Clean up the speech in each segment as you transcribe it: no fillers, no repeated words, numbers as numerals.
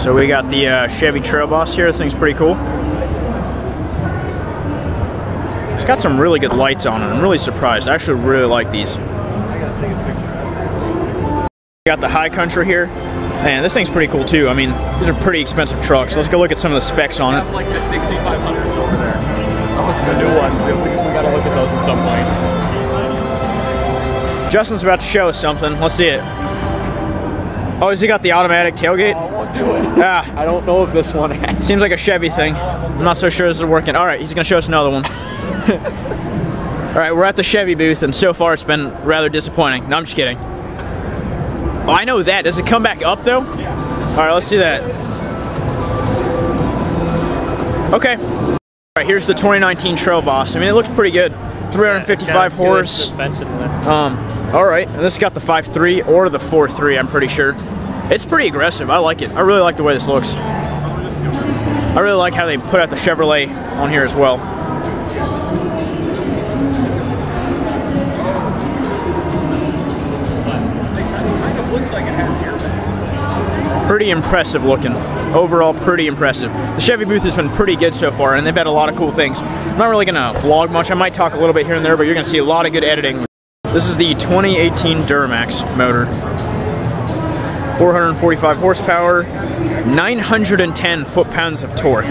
So we got the Chevy Trail Boss here. This thing's pretty cool. It's got some really good lights on it. I'm really surprised. I actually really like these. Got the High Country here. Man, this thing's pretty cool too. I mean, these are pretty expensive trucks. Let's go look at some of the specs on it. Like the 6500s over there. The new ones. We gotta look at those at some point. Justin's about to show us something. Let's see it. Oh, has he got the automatic tailgate? I won't do it. Ah, I don't know if this one has. seems like a Chevy thing. I'm not so sure this is working. All right, he's gonna show us another one. All right, we're at the Chevy booth, and so far it's been rather disappointing. No, I'm just kidding. Oh, I know that. Does it come back up though? Yeah. All right, let's see that. Okay. All right, here's the 2019 Trail Boss. I mean, it looks pretty good. 355 horse. Suspension lift. All right, and this got the 5.3 or the 4.3, I'm pretty sure. It's pretty aggressive. I like it. I really like the way this looks. I really like how they put out the Chevrolet on here as well. Looks like it has airbags. Pretty impressive looking. Overall, pretty impressive. The Chevy booth has been pretty good so far, and they've had a lot of cool things. I'm not really gonna vlog much. I might talk a little bit here and there, but you're gonna see a lot of good editing. This is the 2018 Duramax motor. 445 horsepower, 910 foot-pounds of torque.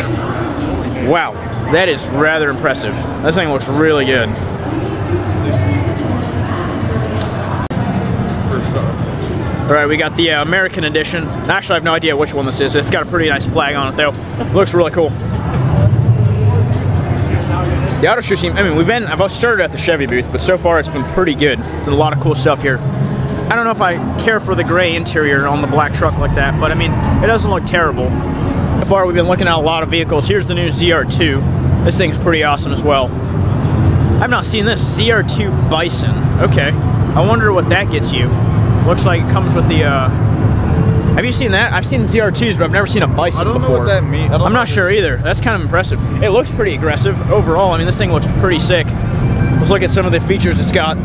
Wow, that is rather impressive. This thing looks really good. All right, we got the American edition. Actually, I have no idea which one this is. It's got a pretty nice flag on it, though. Looks really cool. The auto show team, I mean, I've started at the Chevy booth, but so far it's been pretty good. There's a lot of cool stuff here. I don't know if I care for the gray interior on the black truck like that, but I mean, it doesn't look terrible. So far, we've been looking at a lot of vehicles. Here's the new ZR2. This thing's pretty awesome as well. I've not seen this. ZR2 Bison. Okay. I wonder what that gets you. Looks like it comes with the, have you seen that? I've seen ZR2s, but I've never seen a Bison before. I don't know what that means. I'm not sure either. That's kind of impressive. It looks pretty aggressive overall. I mean, this thing looks pretty sick. Let's look at some of the features it's got.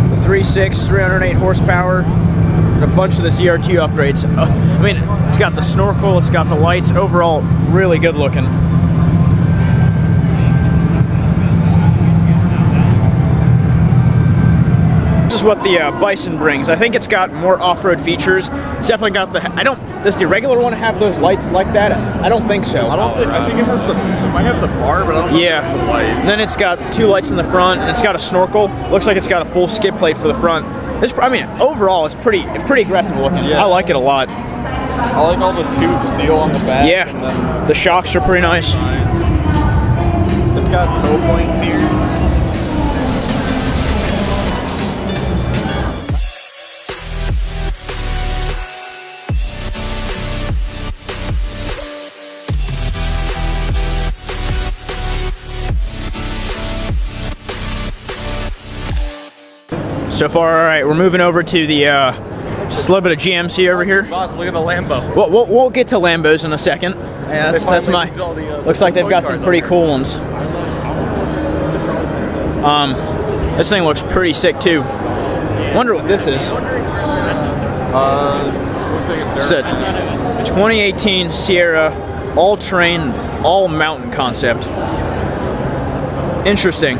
The 3.6, 308 horsepower, and a bunch of the ZR2 upgrades. I mean, it's got the snorkel, it's got the lights. Overall, really good looking. This is what the Bison brings. I think it's got more off-road features. It's definitely got the, does the regular one have those lights like that? I don't think so. I think it has it might have the bar, but I don't know if it has the lights. Then it's got 2 lights in the front, and it's got a snorkel. Looks like it's got a full skid plate for the front. I mean, overall, it's pretty aggressive looking. Yeah. I like it a lot. I like all the tube steel on the back. Yeah, and then the shocks are pretty nice. It's got tow points here. So far, all right, we're moving over to the, just a little bit of GMC over here. Boss, look at the Lambo. We'll get to Lambos in a second. Yeah, that's my, looks like they've got some pretty cool ones. This thing looks pretty sick too. Wonder what this is. It's a 2018 Sierra all-terrain, all-mountain concept. Interesting.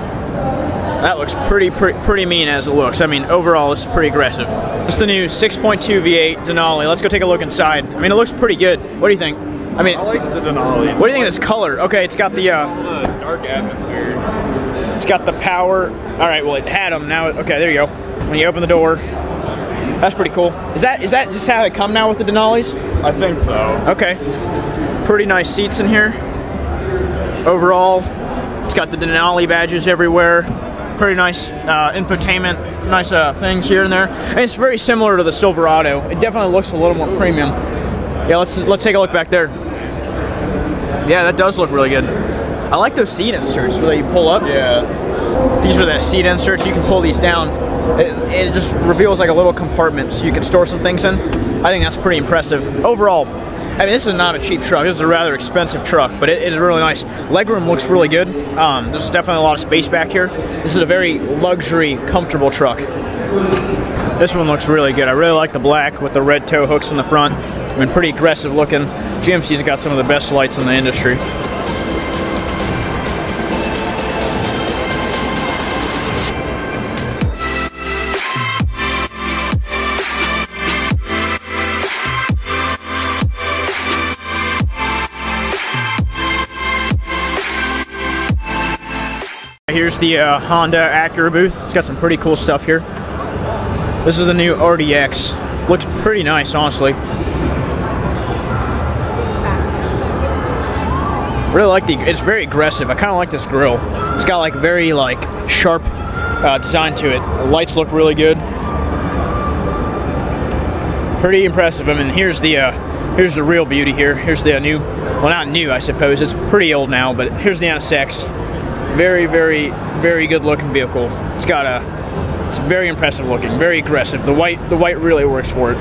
That looks pretty mean as it looks. I mean, overall, this is pretty aggressive. It's the new 6.2 V8 Denali. Let's go take a look inside. I mean, it looks pretty good. What do you think? I mean, I like the Denali. What do you think of this color? Okay, it's got the dark atmosphere. It's got the power. All right, well, it had them. Now, okay, there you go. When you open the door, that's pretty cool. Is that just how they come now with the Denalis? I think so. Okay. Pretty nice seats in here. Overall, it's got the Denali badges everywhere. Pretty nice infotainment, nice things here and there. And it's very similar to the Silverado. It definitely looks a little more premium. Yeah, let's take a look back there. Yeah, that does look really good. I like those seat inserts where you pull up. Yeah. These are the seat inserts. You can pull these down. It just reveals like a little compartment so you can store some things in. I think that's pretty impressive. Overall, I mean, this is not a cheap truck. This is a rather expensive truck, but it is really nice. Legroom looks really good. There's definitely a lot of space back here. This is a very luxury, comfortable truck. This one looks really good. I really like the black with the red tow hooks in the front. I mean, pretty aggressive looking. GMC's got some of the best lights in the industry. Here's the Honda Acura booth. It's got some pretty cool stuff here. This is the new RDX. Looks pretty nice, honestly. Really like it's very aggressive. I kind of like this grille. It's got like very like sharp design to it. The lights look really good. Pretty impressive. I mean, here's the real beauty here. Here's the new, well, not new, I suppose. It's pretty old now, but here's the NSX. Very, very, very good looking vehicle. It's very impressive looking, very aggressive. The white really works for it.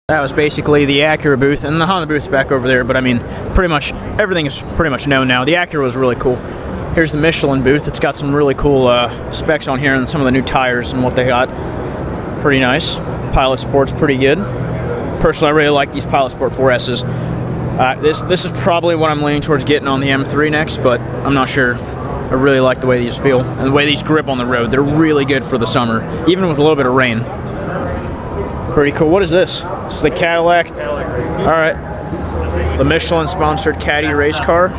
That was basically the Acura booth, and the Honda booth's back over there, but I mean, pretty much everything is pretty much known now. The Acura was really cool. Here's the Michelin booth. It's got some really cool specs on here and some of the new tires and what they got. Pretty nice. Pilot Sport's pretty good. Personally, I really like these Pilot Sport 4S's. This is probably what I'm leaning towards getting on the M3 next, but I'm not sure. I really like the way these feel and the way these grip on the road. They're really good for the summer, even with a little bit of rain. Pretty cool. What is this? This is the Cadillac. All right. The Michelin-sponsored Caddy race car.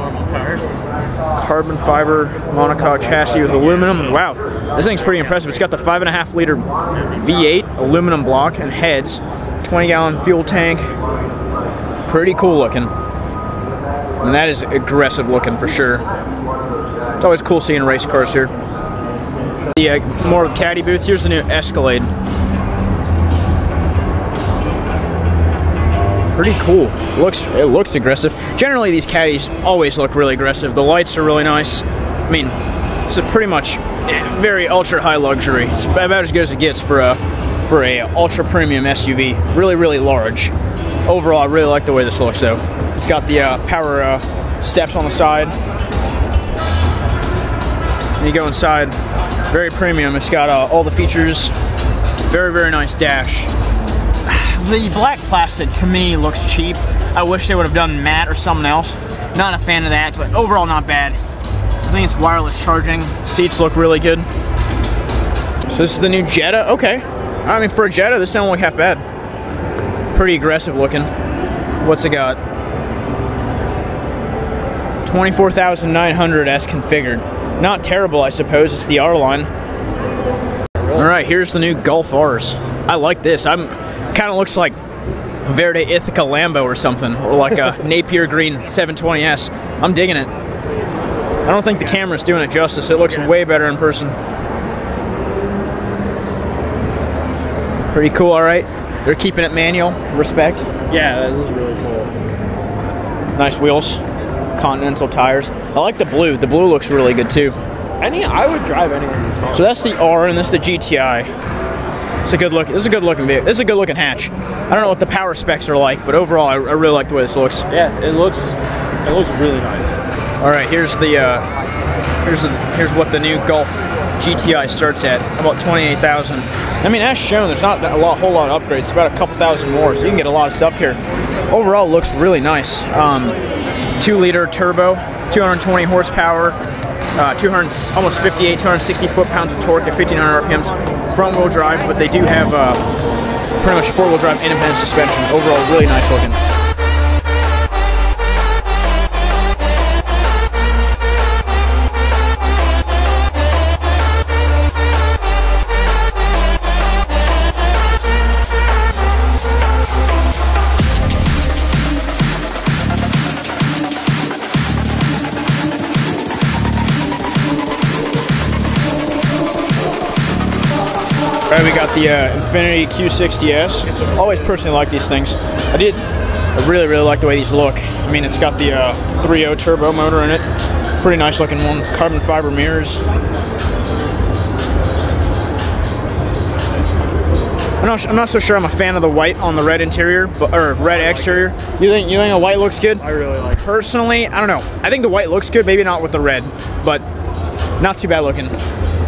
Carbon fiber monocoque chassis with aluminum. Wow, this thing's pretty impressive. It's got the 5.5 liter V8 aluminum block and heads. 20-gallon fuel tank. Pretty cool looking. And that is aggressive looking for sure. It's always cool seeing race cars here. The more of the Caddy booth. Here's the new Escalade. Pretty cool. It looks aggressive. Generally, these Caddies always look really aggressive. The lights are really nice. I mean, it's pretty much very ultra high luxury. It's about as good as it gets for a ultra premium SUV. Really, really large. Overall, I really like the way this looks though. It's got the power steps on the side. And you go inside, very premium. It's got all the features. Very, very nice dash. The black plastic to me looks cheap. I wish they would have done matte or something else. Not a fan of that, but overall not bad. I think it's wireless charging. Seats look really good. So this is the new Jetta. Okay. I mean, for a Jetta, this doesn't look half bad. Pretty aggressive looking. What's it got? 24,900 as configured. Not terrible, I suppose. It's the R line. All right, here's the new Golf Rs. I like this. Kind of looks like Verde Ithaca Lambo or something, or like a Napier Green 720S. I'm digging it. I don't think the camera's doing it justice. It looks way better in person. Pretty cool, all right. They're keeping it manual. Respect. Yeah, that is really cool. Nice wheels. Continental tires. I like the blue. The blue looks really good too. I would drive any of these cars. So that's the R, and this is the GTI. It's a good look. This is a good looking vehicle. This is a good looking hatch. I don't know what the power specs are like, but overall, I really like the way this looks. Yeah, it looks really nice. All right, here's what the new Golf GTI starts at, about 28,000. I mean, as shown, there's not a whole lot of upgrades. It's about a couple thousand more, so you can get a lot of stuff here. Overall, it looks really nice. 2-liter turbo, 220 horsepower. 260 foot-pounds of torque at 1,500 RPMs. Front-wheel drive, but they do have pretty much 4-wheel drive independent suspension. Overall, really nice looking. All right, we got the Infiniti Q60S. Always personally like these things. I really like the way these look. I mean, it's got the 3.0 turbo motor in it. Pretty nice looking one. Carbon fiber mirrors. I'm not so sure I'm a fan of the white on the red interior, or red exterior. You think the white looks good? I really like it. Personally, I don't know. I think the white looks good, maybe not with the red, but not too bad looking.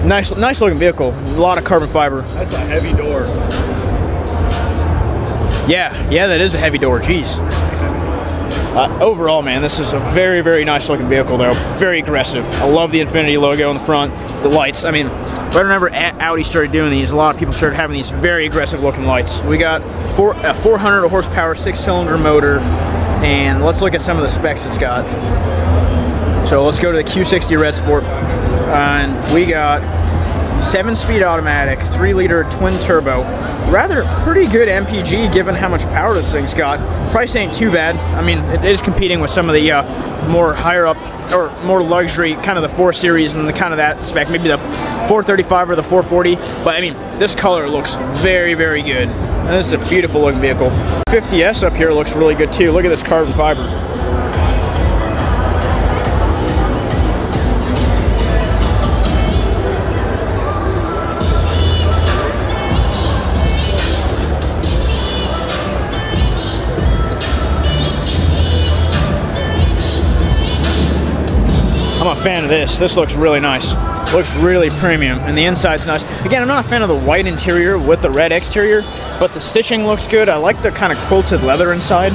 Nice looking vehicle. A lot of carbon fiber. That's a heavy door. Yeah, that is a heavy door. Jeez. Overall, man, this is a very nice looking vehicle, though. Very aggressive. I love the Infiniti logo on the front, the lights. I mean, right whenever Audi started doing these, a lot of people started having these very aggressive looking lights. We got a 400 horsepower 6-cylinder motor, and let's look at some of the specs it's got. So let's go to the Q60 Red Sport, and we got 7-speed automatic, 3-liter twin turbo. Rather pretty good MPG given how much power this thing's got. Price ain't too bad. I mean, it is competing with some of the more higher up or more luxury, kind of the 4 Series and the kind of that spec, maybe the 435 or the 440. But I mean, this color looks very good. And this is a beautiful looking vehicle. 50S up here looks really good too. Look at this carbon fiber. I'm a fan of this. This looks really nice. Looks really premium, and the inside's nice. Again, I'm not a fan of the white interior with the red exterior, but the stitching looks good. I like the kind of quilted leather inside.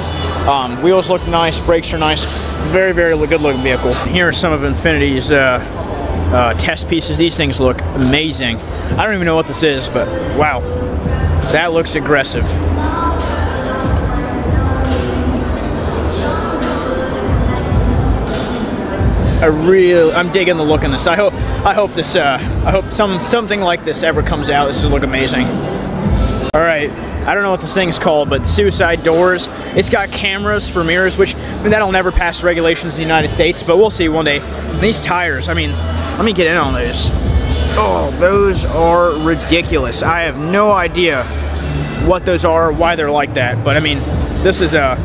Wheels look nice, brakes are nice. Very good looking vehicle. Here are some of Infiniti's test pieces. These things look amazing. I don't even know what this is, but wow, that looks aggressive. I'm digging the look in this. I hope something like this ever comes out. This will look amazing. All right, I don't know what this thing's called, but suicide doors. It's got cameras for mirrors, which I mean, that'll never pass regulations in the United States, but we'll see one day. These tires, I mean, let me get in on those. Oh, those are ridiculous. I have no idea what those are, why they're like that, but I mean, this is a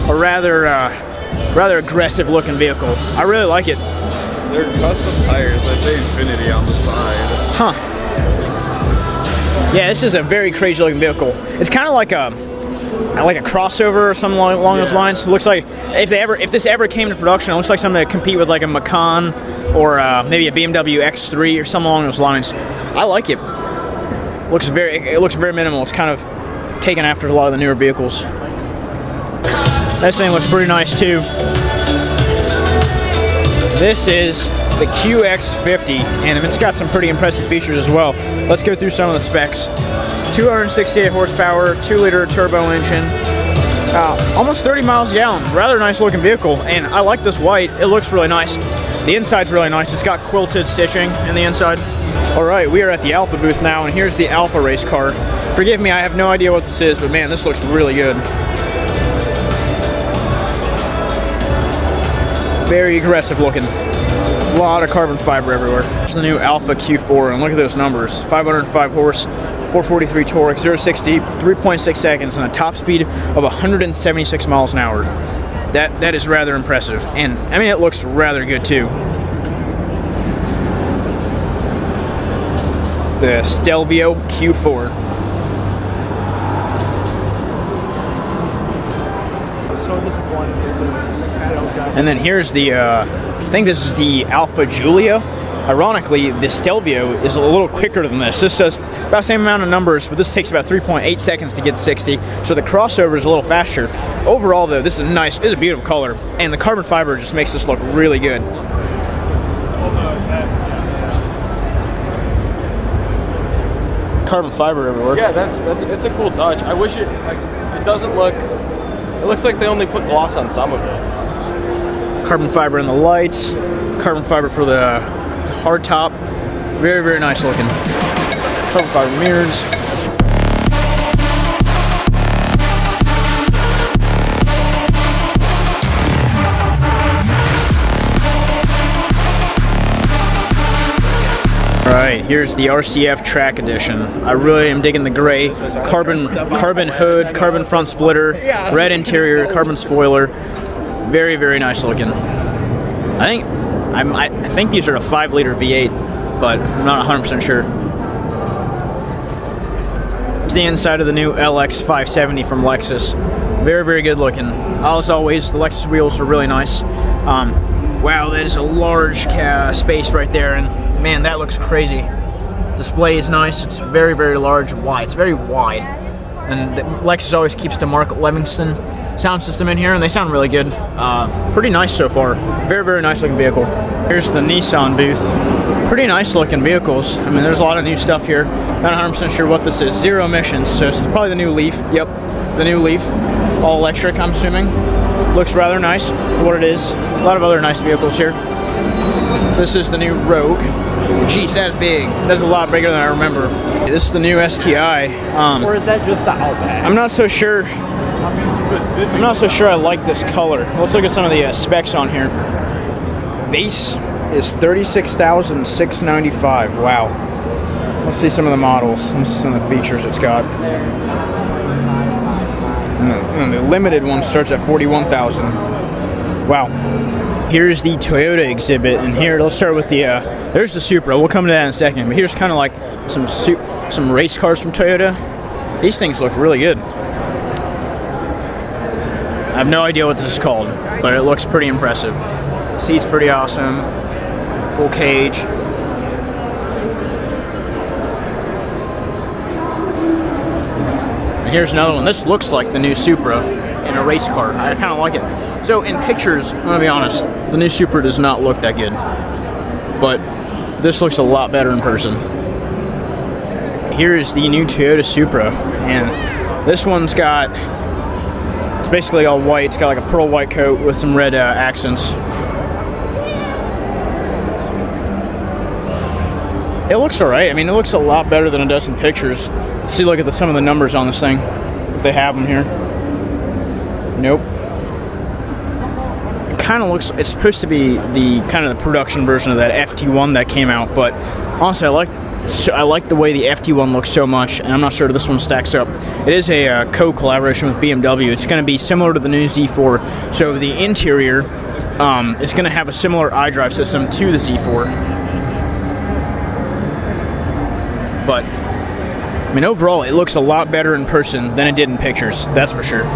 rather aggressive looking vehicle. I really like it. They're custom tires. I say Infiniti on the side. Huh. Yeah, this is a very crazy looking vehicle. It's kind of like a crossover or something along those lines. It looks like if this ever came to production, it looks like something to compete with like a Macan or maybe a BMW X3 or something along those lines. I like it. It looks very minimal. It's kind of taken after a lot of the newer vehicles. This thing looks pretty nice too. This is the QX50, and it's got some pretty impressive features as well. Let's go through some of the specs. 268 horsepower, 2-liter turbo engine, almost 30 miles a gallon. Rather nice looking vehicle, and I like this white. It looks really nice. The inside's really nice. It's got quilted stitching in the inside. All right, we are at the Alpha booth now, and here's the Alpha race car. Forgive me, I have no idea what this is, but man, this looks really good. Very aggressive looking. A lot of carbon fiber everywhere. There's the new Alpha Q4, and look at those numbers. 505 horse, 443 torque, 0-60, 3.6 seconds, and a top speed of 176 miles an hour. That is rather impressive, and I mean, it looks rather good too. The Stelvio Q4. So disappointed. And then here's the, I think this is the Alpha Giulia. Ironically, the Stelvio is a little quicker than this. This does about the same amount of numbers, but this takes about 3.8 seconds to get 60. So the crossover is a little faster. Overall, though, this is nice. It's a beautiful color, and the carbon fiber just makes this look really good. Carbon fiber everywhere. Yeah, it's a cool touch. I wish it doesn't look. It looks like they only put gloss on some of it. Carbon fiber in the lights, carbon fiber for the hard top. Very nice looking. Carbon fiber mirrors. Alright, here's the RCF Track Edition. I really am digging the gray. Carbon hood, carbon front splitter, red interior, carbon spoiler. Very, very nice looking. I think these are a 5-liter V8, but I'm not 100% sure. It's the inside of the new LX 570 from Lexus. Very, very good looking. As always, the Lexus wheels are really nice. Wow, that is a large space right there, and man, that looks crazy. Display is nice. It's very, very large, wide. It's very wide. And Lexus always keeps the Mark Livingston sound system in here, and they sound really good. Pretty nice so far. Very, very nice looking vehicle. Here's the Nissan booth. Pretty nice looking vehicles. I mean, there's a lot of new stuff here. Not 100% sure what this is. Zero emissions, so it's probably the new Leaf. Yep, the new Leaf. All electric, I'm assuming. Looks rather nice for what it is. A lot of other nice vehicles here. This is the new Rogue. Jeez, that's big. That's a lot bigger than I remember. This is the new STI. Or is that just the Outback? I'm not so sure. I'm not so sure I like this color. Let's look at some of the specs on here. Base is $36,695. Wow. Let's see some of the models. Let's see some of the features it's got. And the limited one starts at $41,000. Wow. Here's the Toyota exhibit, and here, let's start with the, there's the Supra. We'll come to that in a second, but here's kind of like some race cars from Toyota. These things look really good. I have no idea what this is called, but it looks pretty impressive. Seat's pretty awesome. Full cage. And here's another one. This looks like the new Supra in a race car. I kind of like it. So in pictures, I'm gonna be honest, the new Supra does not look that good. But this looks a lot better in person. Here is the new Toyota Supra, and this one's got, it's basically all white. It's got like a pearl white coat with some red accents. It looks alright. I mean, it looks a lot better than it does in pictures. Let's see, look at some of the numbers on this thing, if they have them here. Nope. It kind of looks, it's supposed to be the kind of the production version of that FT1 that came out, but honestly, I like the way the FT1 looks so much, and I'm not sure this one stacks up. It is a co-collaboration with BMW. It's going to be similar to the new Z4, so the interior is going to have a similar iDrive system to the Z4. But, I mean, overall, it looks a lot better in person than it did in pictures, that's for sure.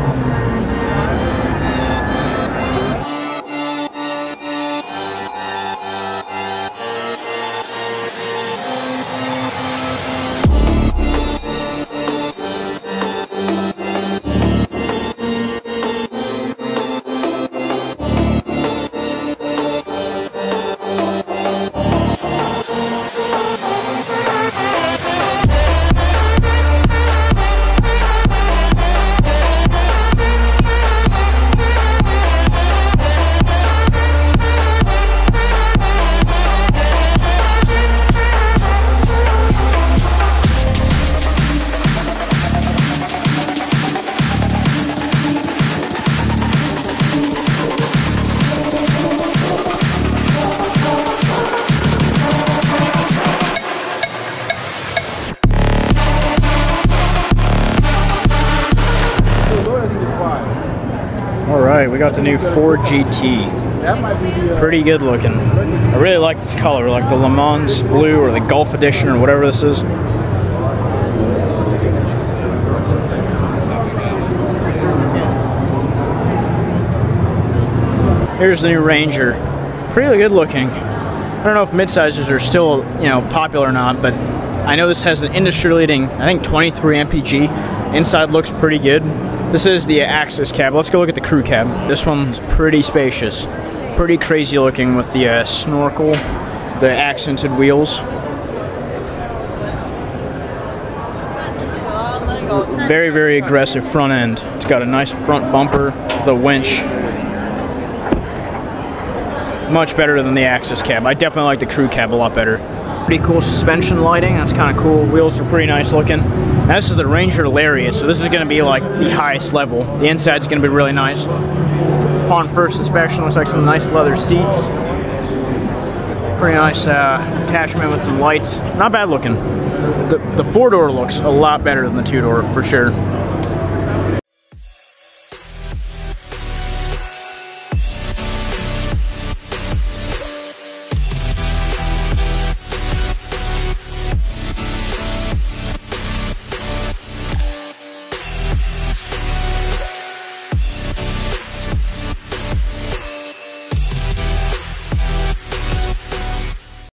Alright, we got the new Ford GT. Pretty good looking. I really like this color, like the Le Mans blue or the Golf Edition or whatever this is. Here's the new Ranger. Pretty good looking. I don't know if midsizes are still, you know, popular or not, but I know this has an industry-leading, I think, 23 mpg. Inside looks pretty good. This is the Access cab. Let's go look at the crew cab. This one's pretty spacious. Pretty crazy looking with the snorkel, the accented wheels. Very, very aggressive front end. It's got a nice front bumper, the winch. Much better than the Access cab. I definitely like the crew cab a lot better. Pretty cool suspension lighting, that's kind of cool. Wheels are pretty nice looking. Now, this is the Ranger Lariat, so this is going to be like the highest level. The inside's going to be really nice. Upon first inspection, looks like some nice leather seats. Pretty nice attachment with some lights. Not bad looking. The 4-door looks a lot better than the 2-door for sure.